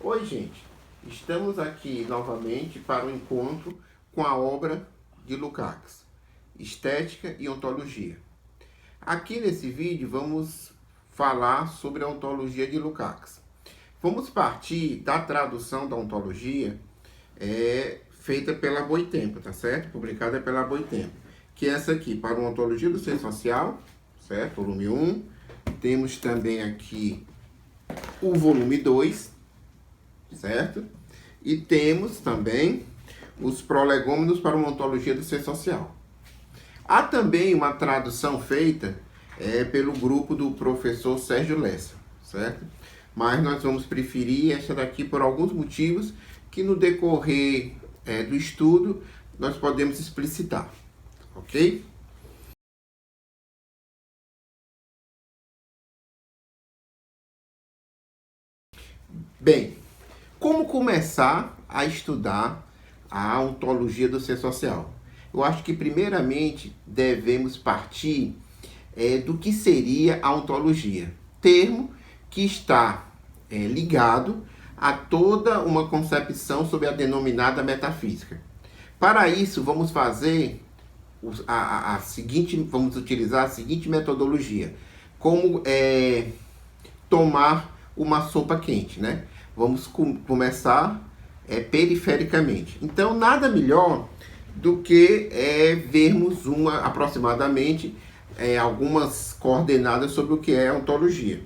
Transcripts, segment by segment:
Oi, gente. Estamos aqui novamente para o encontro com a obra de Lukács, Estética e Ontologia. Aqui nesse vídeo vamos falar sobre a ontologia de Lukács. Vamos partir da tradução da ontologia feita pela Boitempo, tá certo? Publicada pela Boitempo, que é essa aqui, para uma ontologia do ser social, certo? Volume 1. Temos também aqui o volume 2, certo? E temos também os prolegômenos para uma ontologia do ser social. Há também uma tradução feita pelo grupo do professor Sérgio Lessa, certo? Mas nós vamos preferir essa daqui por alguns motivos que no decorrer do estudo nós podemos explicitar, ok? Bem, como começar a estudar a ontologia do ser social? Eu acho que primeiramente devemos partir do que seria a ontologia, termo que está ligado a toda uma concepção sobre a denominada metafísica. Para isso, vamos fazer vamos utilizar a seguinte metodologia, como tomar uma sopa quente, né? Vamos começar perifericamente. Então, nada melhor do que vermos aproximadamente algumas coordenadas sobre o que é ontologia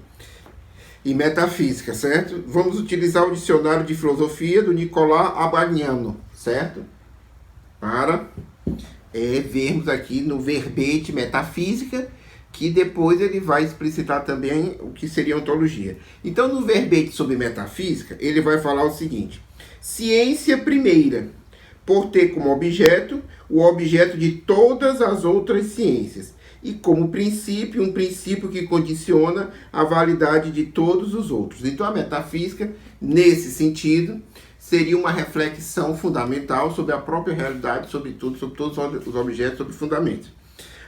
e metafísica, certo? Vamos utilizar o dicionário de filosofia do Nicolas Abagnano, certo? Para vermos aqui no verbete metafísica, que depois ele vai explicitar também o que seria ontologia. Então, no verbete sobre metafísica, ele vai falar o seguinte: ciência primeira, por ter como objeto o objeto de todas as outras ciências, e como princípio, um princípio que condiciona a validade de todos os outros. Então, a metafísica, nesse sentido, seria uma reflexão fundamental sobre a própria realidade, sobre tudo, sobre todos os objetos, sobre fundamentos.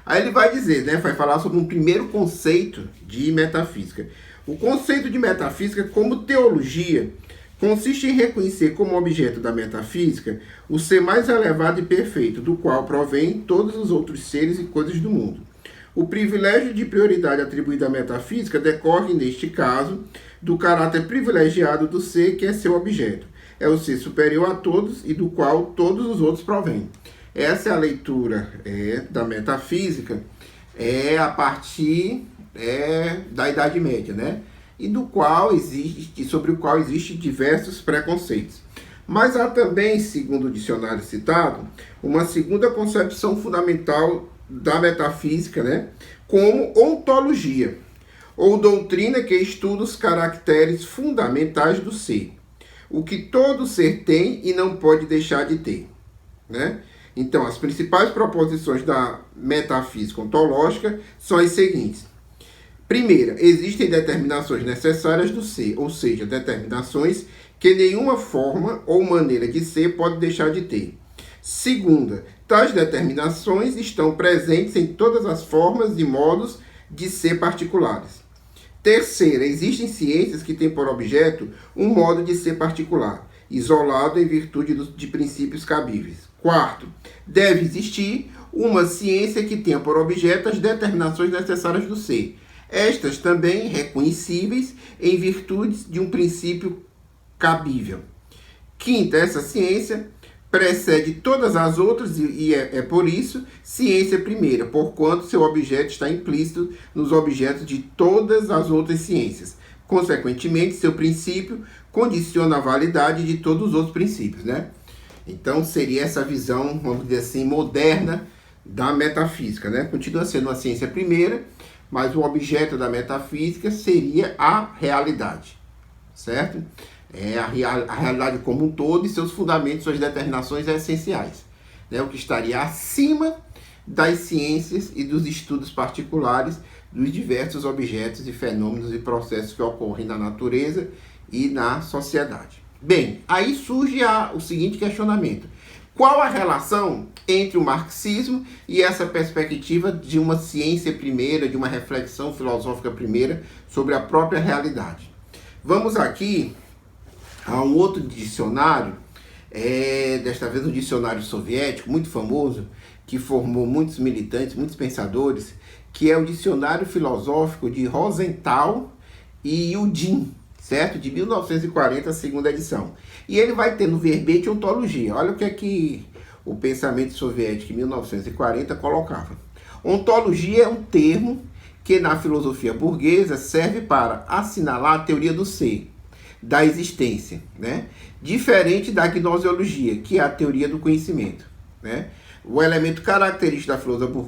Aí ele vai dizer, né, vai falar sobre um primeiro conceito de metafísica. O conceito de metafísica como teologia consiste em reconhecer como objeto da metafísica o ser mais elevado e perfeito, do qual provém todos os outros seres e coisas do mundo. O privilégio de prioridade atribuído à metafísica decorre, neste caso, do caráter privilegiado do ser que é seu objeto. É o ser superior a todos e do qual todos os outros provêm. Essa é a leitura da metafísica a partir da Idade Média, né? E sobre o qual existem diversos preconceitos. Mas há também, segundo o dicionário citado, uma segunda concepção fundamental da metafísica, né? Como ontologia, ou doutrina que estuda os caracteres fundamentais do ser, o que todo ser tem e não pode deixar de ter, né? Então, as principais proposições da metafísica ontológica são as seguintes. Primeira, existem determinações necessárias do ser, ou seja, determinações que nenhuma forma ou maneira de ser pode deixar de ter. Segunda, tais determinações estão presentes em todas as formas e modos de ser particulares. Terceira, existem ciências que têm por objeto um modo de ser particular, isolado em virtude de princípios cabíveis. Quarto, deve existir uma ciência que tenha por objeto as determinações necessárias do ser, estas também reconhecíveis em virtude de um princípio cabível. Quinta, essa ciência precede todas as outras e é por isso ciência primeira, porquanto seu objeto está implícito nos objetos de todas as outras ciências. Consequentemente, seu princípio condiciona a validade de todos os outros princípios, né? Então, seria essa visão, vamos dizer assim, moderna da metafísica, né? Continua sendo uma ciência primeira, mas o objeto da metafísica seria a realidade, certo? A realidade como um todo e seus fundamentos, suas determinações essenciais, né? O que estaria acima das ciências e dos estudos particulares dos diversos objetos e fenômenos e processos que ocorrem na natureza e na sociedade. Bem, aí surge o seguinte questionamento: qual a relação entre o marxismo e essa perspectiva de uma ciência primeira, de uma reflexão filosófica primeira sobre a própria realidade? Vamos aqui Há um outro dicionário, desta vez um dicionário soviético, muito famoso, que formou muitos militantes, muitos pensadores, que é o Dicionário Filosófico de Rosenthal e Yudin, certo? De 1940, a segunda edição. E ele vai ter no verbete ontologia. Olha o que é que o pensamento soviético em 1940 colocava. Ontologia é um termo que na filosofia burguesa serve para assinalar a teoria do ser, da existência, né? Diferente da gnoseologia, que é a teoria do conhecimento, né? O elemento característico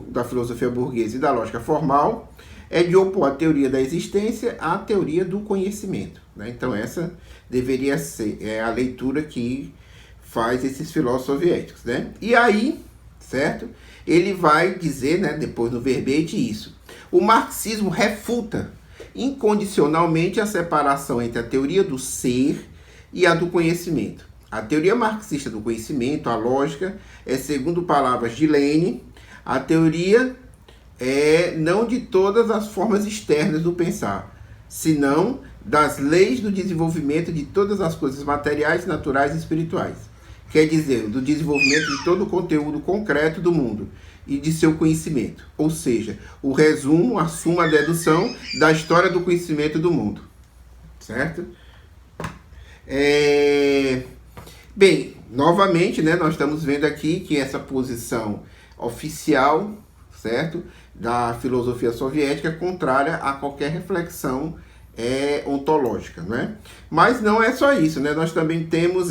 da filosofia burguesa e da lógica formal é de opor a teoria da existência à teoria do conhecimento, né? Então essa deveria ser a leitura que faz esses filósofos soviéticos, né? E aí, certo? Ele vai dizer, né, depois no verbete isso. O marxismo refuta incondicionalmente a separação entre a teoria do ser e a do conhecimento. A teoria marxista do conhecimento, a lógica, é, segundo palavras de Lenin, a teoria não de todas as formas externas do pensar, senão das leis do desenvolvimento de todas as coisas materiais, naturais e espirituais. Quer dizer, do desenvolvimento de todo o conteúdo concreto do mundo e de seu conhecimento. Ou seja, o resumo, a suma, a dedução da história do conhecimento do mundo. Certo? Bem, novamente, né, nós estamos vendo aqui que essa posição oficial, certo, da filosofia soviética é contrária a qualquer reflexão ontológica, né? Mas não é só isso, né? Nós também temos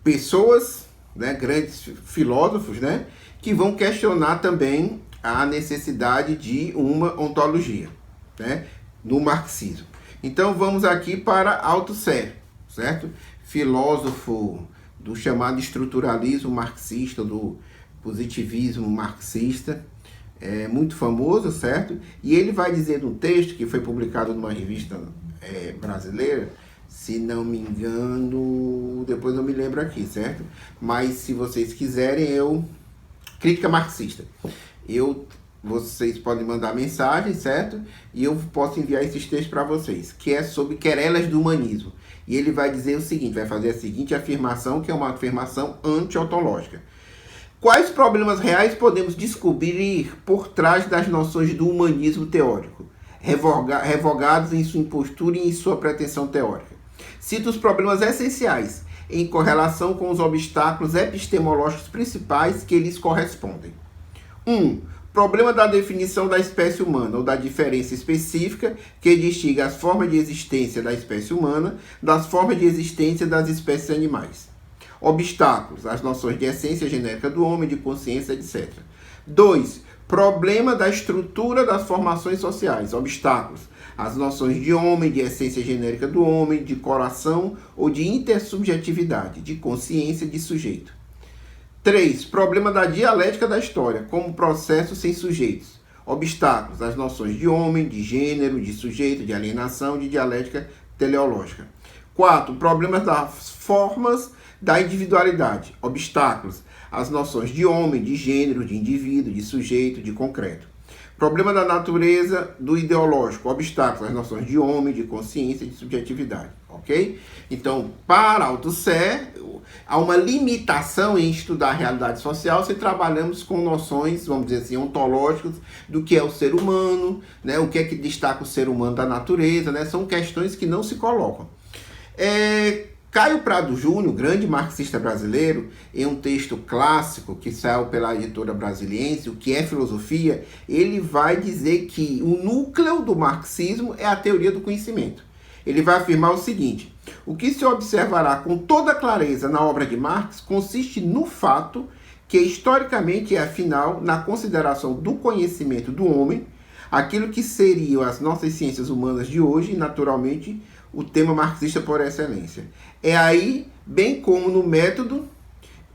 pessoas, né, grandes filósofos, né, que vão questionar também a necessidade de uma ontologia, né, no marxismo. Então vamos aqui para Althusser, certo? Filósofo do chamado estruturalismo marxista, do positivismo marxista, muito famoso, certo? E ele vai dizer num texto que foi publicado numa revista brasileira, se não me engano, depois eu me lembro aqui, certo? Mas se vocês quiserem, Crítica Marxista. Vocês podem mandar mensagem, certo? E eu posso enviar esses textos para vocês, que é sobre querelas do humanismo. E ele vai dizer o seguinte, vai fazer a seguinte afirmação, que é uma afirmação anti-ontológica. Quais problemas reais podemos descobrir por trás das noções do humanismo teórico, revogados em sua impostura e em sua pretensão teórica? Cita os problemas essenciais em correlação com os obstáculos epistemológicos principais que lhes correspondem. 1. Problema da definição da espécie humana, ou da diferença específica que distingue as formas de existência da espécie humana das formas de existência das espécies animais. Obstáculos, as noções de essência genérica do homem, de consciência, etc. 2. Problema da estrutura das formações sociais. Obstáculos, as noções de homem, de essência genérica do homem, de coração ou de intersubjetividade, de consciência, de sujeito. 3. Problema da dialética da história, como processo sem sujeitos. Obstáculos, as noções de homem, de gênero, de sujeito, de alienação, de dialética teleológica. 4. Problemas das formas da individualidade. Obstáculos, as noções de homem, de gênero, de indivíduo, de sujeito, de concreto. Problema da natureza do ideológico. Obstáculos, as noções de homem, de consciência, de subjetividade. Ok? Então, para Althusser, há uma limitação em estudar a realidade social se trabalhamos com noções, vamos dizer assim, ontológicas do que é o ser humano, né? O que é que destaca o ser humano da natureza, né? São questões que não se colocam. Caio Prado Júnior, grande marxista brasileiro, em um texto clássico que saiu pela editora Brasiliense, O que é Filosofia, ele vai dizer que o núcleo do marxismo é a teoria do conhecimento. Ele vai afirmar o seguinte: o que se observará com toda clareza na obra de Marx consiste no fato que historicamente é, afinal, na consideração do conhecimento do homem, aquilo que seriam as nossas ciências humanas de hoje, e naturalmente o tema marxista por excelência. É aí, bem como no método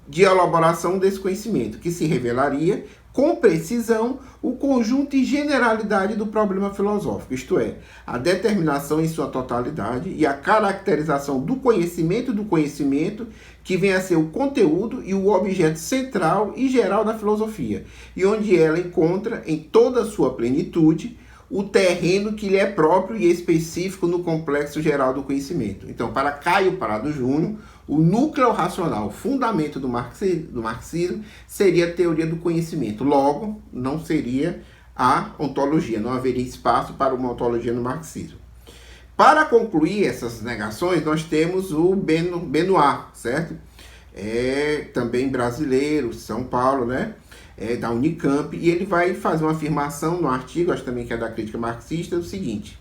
de elaboração desse conhecimento, que se revelaria com precisão o conjunto e generalidade do problema filosófico, isto é, a determinação em sua totalidade e a caracterização do conhecimento que vem a ser o conteúdo e o objeto central e geral da filosofia, e onde ela encontra em toda a sua plenitude o terreno que lhe é próprio e específico no complexo geral do conhecimento. Então, para Caio Prado Júnior, o núcleo racional, o fundamento do marxismo, seria a teoria do conhecimento. Logo, não seria a ontologia, não haveria espaço para uma ontologia no marxismo. Para concluir essas negações, nós temos o Benoit, certo? Também brasileiro, São Paulo, né? Da Unicamp, e ele vai fazer uma afirmação no artigo, acho também que é da crítica marxista, o seguinte,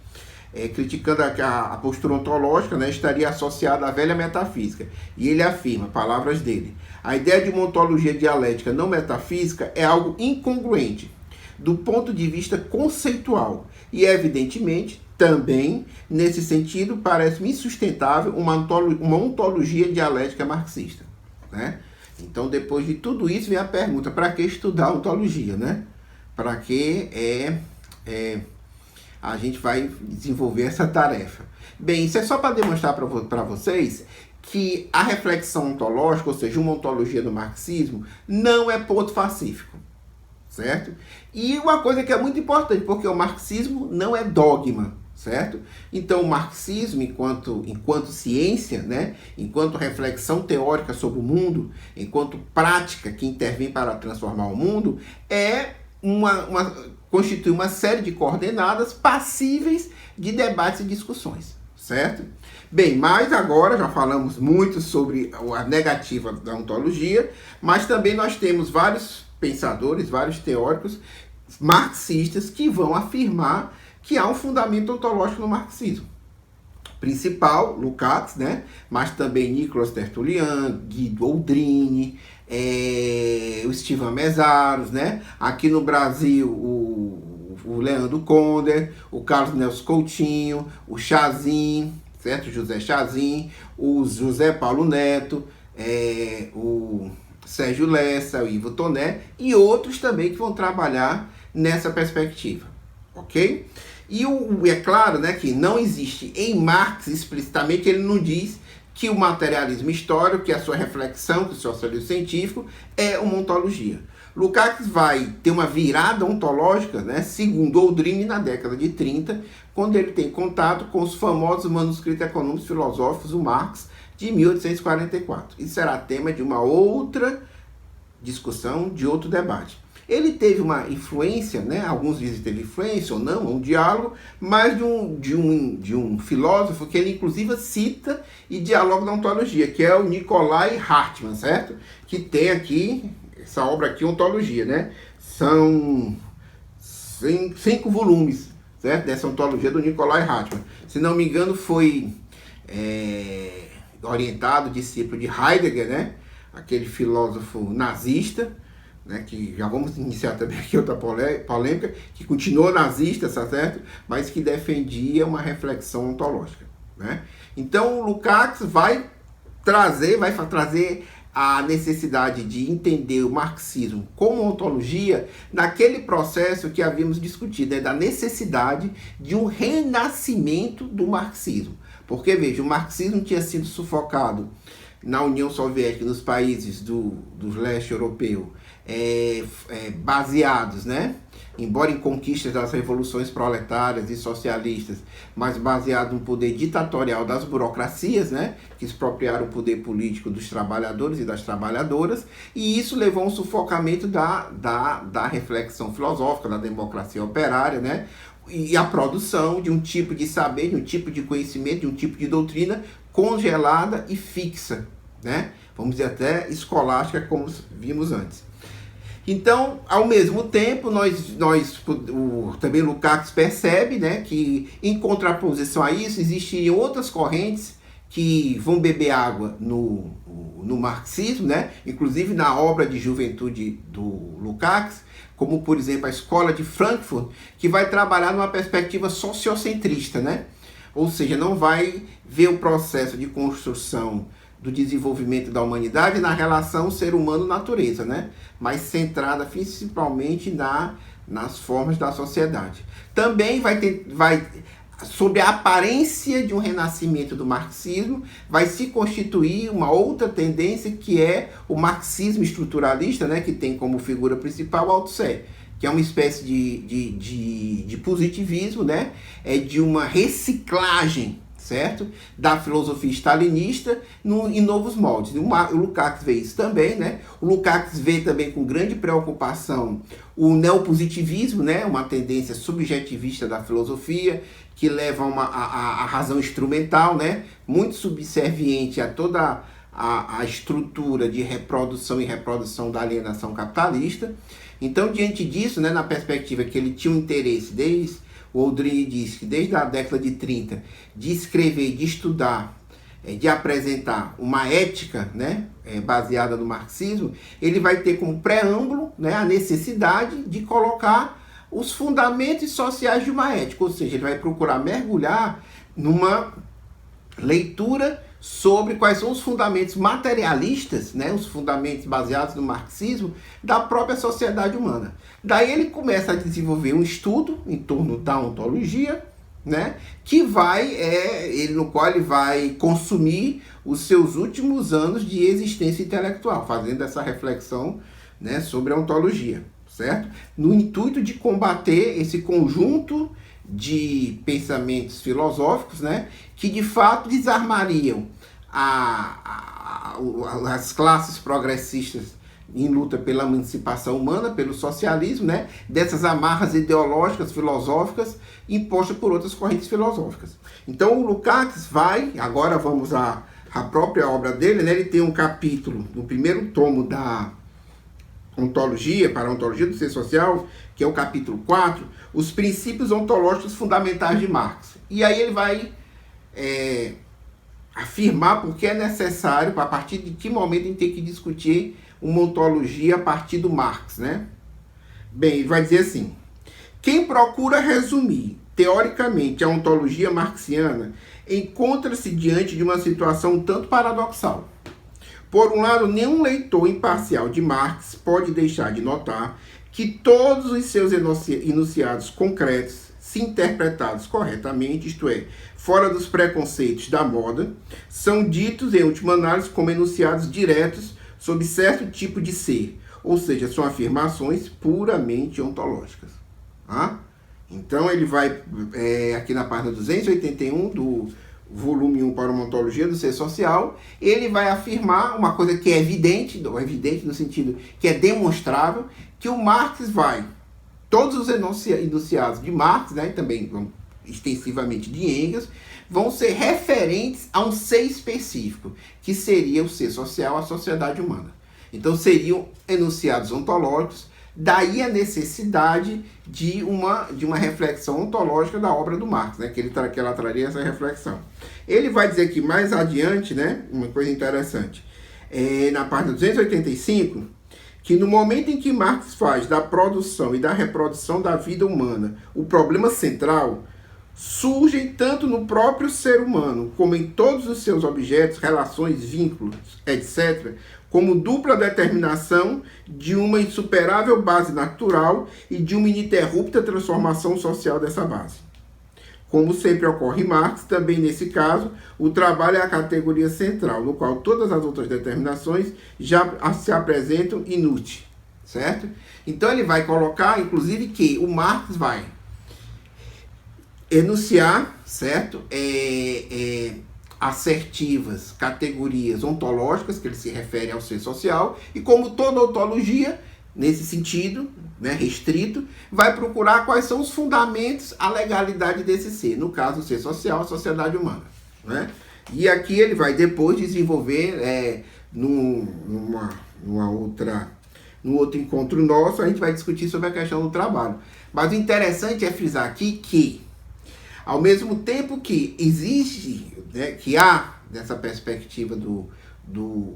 criticando a postura ontológica, né, estaria associada à velha metafísica. E ele afirma, palavras dele, a ideia de uma ontologia dialética não metafísica é algo incongruente do ponto de vista conceitual e, evidentemente, também, nesse sentido, parece-me insustentável uma ontologia dialética marxista, né? Então, depois de tudo isso, vem a pergunta, para que estudar ontologia, né? Para que a gente vai desenvolver essa tarefa? Bem, isso é só para demonstrar para vocês que a reflexão ontológica, ou seja, uma ontologia do marxismo, não é ponto pacífico, certo? E uma coisa que é muito importante, porque o marxismo não é dogma, certo? Então, o marxismo, enquanto ciência, né? Enquanto reflexão teórica sobre o mundo, enquanto prática que intervém para transformar o mundo, constitui uma série de coordenadas passíveis de debates e discussões, certo? Bem, mas agora já falamos muito sobre a negativa da ontologia, mas também nós temos vários pensadores, vários teóricos marxistas que vão afirmar que há um fundamento ontológico no marxismo. Principal, Lukács, né? Mas também Nicolas Tertullian, Guido Oldrini, o Steven Mesaros, né? Aqui no Brasil, o Leandro Conder, o Carlos Nelson Coutinho, o Chazin, certo? José Chazin, o José Paulo Neto, o Sérgio Lessa, o Ivo Toné e outros também que vão trabalhar nessa perspectiva, ok? E é claro, né, que não existe em Marx explicitamente, ele não diz que o materialismo histórico, que a sua reflexão, que o seu socialismo científico é uma ontologia. Lukács vai ter uma virada ontológica, né, segundo Oldrini, na década de 30, quando ele tem contato com os famosos manuscritos econômicos filosóficos do Marx, de 1844. Isso será tema de uma outra discussão, de outro debate. Ele teve uma influência, né? Alguns dizem que teve influência ou não, um diálogo, mas de um filósofo que ele inclusive cita e dialoga na ontologia, que é o Nikolai Hartmann, certo? Que tem aqui, essa obra aqui, Ontologia, né? São 5 volumes, certo? Dessa ontologia do Nikolai Hartmann. Se não me engano, foi orientado, discípulo de Heidegger, né? Aquele filósofo nazista, né, que já vamos iniciar também aqui outra polêmica, que continuou nazista, tá certo? Mas que defendia uma reflexão ontológica, né? Então, o Lukács vai trazer a necessidade de entender o marxismo como ontologia naquele processo que havíamos discutido, da necessidade de um renascimento do marxismo. Porque, veja, o marxismo tinha sido sufocado na União Soviética, nos países do leste europeu, baseados, né? Embora em conquistas das revoluções proletárias e socialistas, mas baseado no poder ditatorial das burocracias, né? Que expropriaram o poder político dos trabalhadores e das trabalhadoras, e isso levou a um sufocamento da reflexão filosófica, da democracia operária, né? E a produção de um tipo de saber, de um tipo de conhecimento, de um tipo de doutrina congelada e fixa, né? Vamos dizer até escolástica, como vimos antes. Então, ao mesmo tempo, também Lukács percebe, né, que em contraposição a isso, existiriam outras correntes que vão beber água no marxismo, né? Inclusive na obra de juventude do Lukács, como, por exemplo, a Escola de Frankfurt, que vai trabalhar numa perspectiva sociocentrista, né? Ou seja, não vai ver o processo de construção do desenvolvimento da humanidade na relação ser humano-natureza, né? Mas centrada principalmente nas formas da sociedade. Também sob a aparência de um renascimento do marxismo, vai se constituir uma outra tendência que é o marxismo estruturalista, né? Que tem como figura principal Althusser, que é uma espécie de positivismo, né? É de uma reciclagem, certo? Da filosofia stalinista em novos moldes. O Lukács vê isso também, né? O Lukács vê também com grande preocupação o neopositivismo, né? Uma tendência subjetivista da filosofia, que leva a razão instrumental, né? Muito subserviente a toda a estrutura de reprodução e reprodução da alienação capitalista. Então, diante disso, né, na perspectiva que ele tinha um interesse, o Houdry diz que desde a década de 30, de escrever, de estudar, de apresentar uma ética, né, baseada no marxismo, ele vai ter como preâmbulo, né, a necessidade de colocar os fundamentos sociais de uma ética, ou seja, ele vai procurar mergulhar numa leitura sobre quais são os fundamentos materialistas, né, os fundamentos baseados no marxismo, da própria sociedade humana. Daí ele começa a desenvolver um estudo em torno da ontologia, né, no qual ele vai consumir os seus últimos anos de existência intelectual, fazendo essa reflexão, né, sobre a ontologia, certo? No intuito de combater esse conjunto de pensamentos filosóficos, né, que de fato desarmariam as classes progressistas em luta pela emancipação humana, pelo socialismo, né, dessas amarras ideológicas, filosóficas, impostas por outras correntes filosóficas. Então o Lukács agora vamos à própria obra dele, né, ele tem um capítulo no primeiro tomo da ontologia, para a ontologia do ser social, que é o capítulo 4, os princípios ontológicos fundamentais de Marx. E aí ele vai afirmar porque é necessário, a partir de que momento a gente tem que discutir uma ontologia a partir do Marx, né? Bem, ele vai dizer assim: quem procura resumir teoricamente a ontologia marxiana encontra-se diante de uma situação um tanto paradoxal. Por um lado, nenhum leitor imparcial de Marx pode deixar de notar que todos os seus enunciados concretos, se interpretados corretamente, isto é, fora dos preconceitos da moda, são ditos, em última análise, como enunciados diretos sobre certo tipo de ser, ou seja, são afirmações puramente ontológicas. Tá? Então ele vai, aqui na página 281 do volume 1 para uma ontologia do ser social, ele vai afirmar uma coisa que é evidente no sentido que é demonstrável, que o Marx todos os enunciados de Marx, né, também extensivamente de Engels, vão ser referentes a um ser específico, que seria o ser social, a sociedade humana. Então seriam enunciados ontológicos, daí a necessidade de uma reflexão ontológica da obra do Marx, né, que ela traria essa reflexão. Ele vai dizer aqui mais adiante, né, uma coisa interessante, na página 285, que no momento em que Marx faz da produção e da reprodução da vida humana o problema central, surgem tanto no próprio ser humano, como em todos os seus objetos, relações, vínculos, etc., como dupla determinação de uma insuperável base natural e de uma ininterrupta transformação social dessa base. Como sempre ocorre em Marx, também nesse caso, o trabalho é a categoria central, no qual todas as outras determinações já se apresentam inúteis, certo? Então ele vai colocar, inclusive, que o Marx vai enunciar, certo? Assertivas, categorias ontológicas, que ele se refere ao ser social, e como toda ontologia, nesse sentido, né, restrito, vai procurar quais são os fundamentos, a legalidade desse ser, no caso o ser social, a sociedade humana, né? E aqui ele vai depois desenvolver, num outro encontro nosso, a gente vai discutir sobre a questão do trabalho. Mas o interessante é frisar aqui que, ao mesmo tempo que existe, né, que há, nessa perspectiva do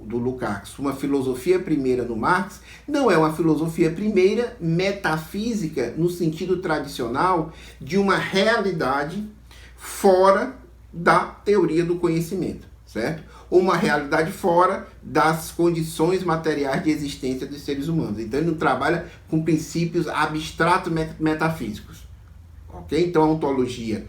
Lukács, uma filosofia primeira no Marx, não é uma filosofia primeira metafísica no sentido tradicional de uma realidade fora da teoria do conhecimento, certo? Ou uma realidade fora das condições materiais de existência dos seres humanos. Então ele não trabalha com princípios abstratos metafísicos, ok? Então a ontologia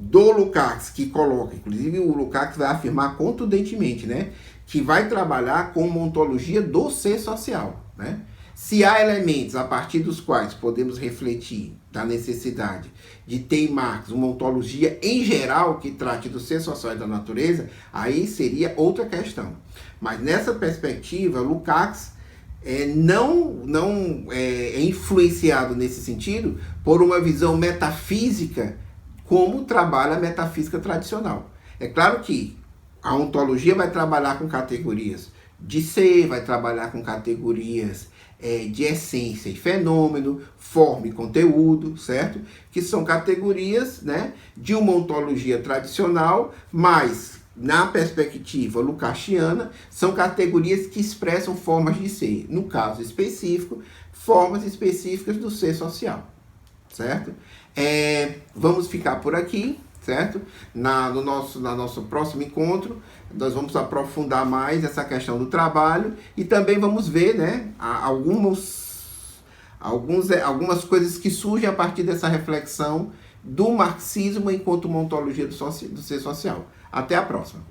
do Lukács, que coloca, inclusive o Lukács vai afirmar contundentemente, né, que vai trabalhar com uma ontologia do ser social, né? Se há elementos a partir dos quais podemos refletir da necessidade de ter em Marx uma ontologia em geral que trate do ser social e da natureza, aí seria outra questão. Mas nessa perspectiva, Lukács não é influenciado nesse sentido por uma visão metafísica como trabalha a metafísica tradicional. É claro que a ontologia vai trabalhar com categorias de ser, vai trabalhar com categorias de essência e fenômeno, forma e conteúdo, certo? Que são categorias, né, de uma ontologia tradicional, mas na perspectiva lukáciana, são categorias que expressam formas de ser. No caso específico, formas específicas do ser social, certo? Vamos ficar por aqui, certo? No nosso próximo encontro, nós vamos aprofundar mais essa questão do trabalho e também vamos ver, né, algumas coisas que surgem a partir dessa reflexão do marxismo enquanto uma ontologia do ser social. Até a próxima.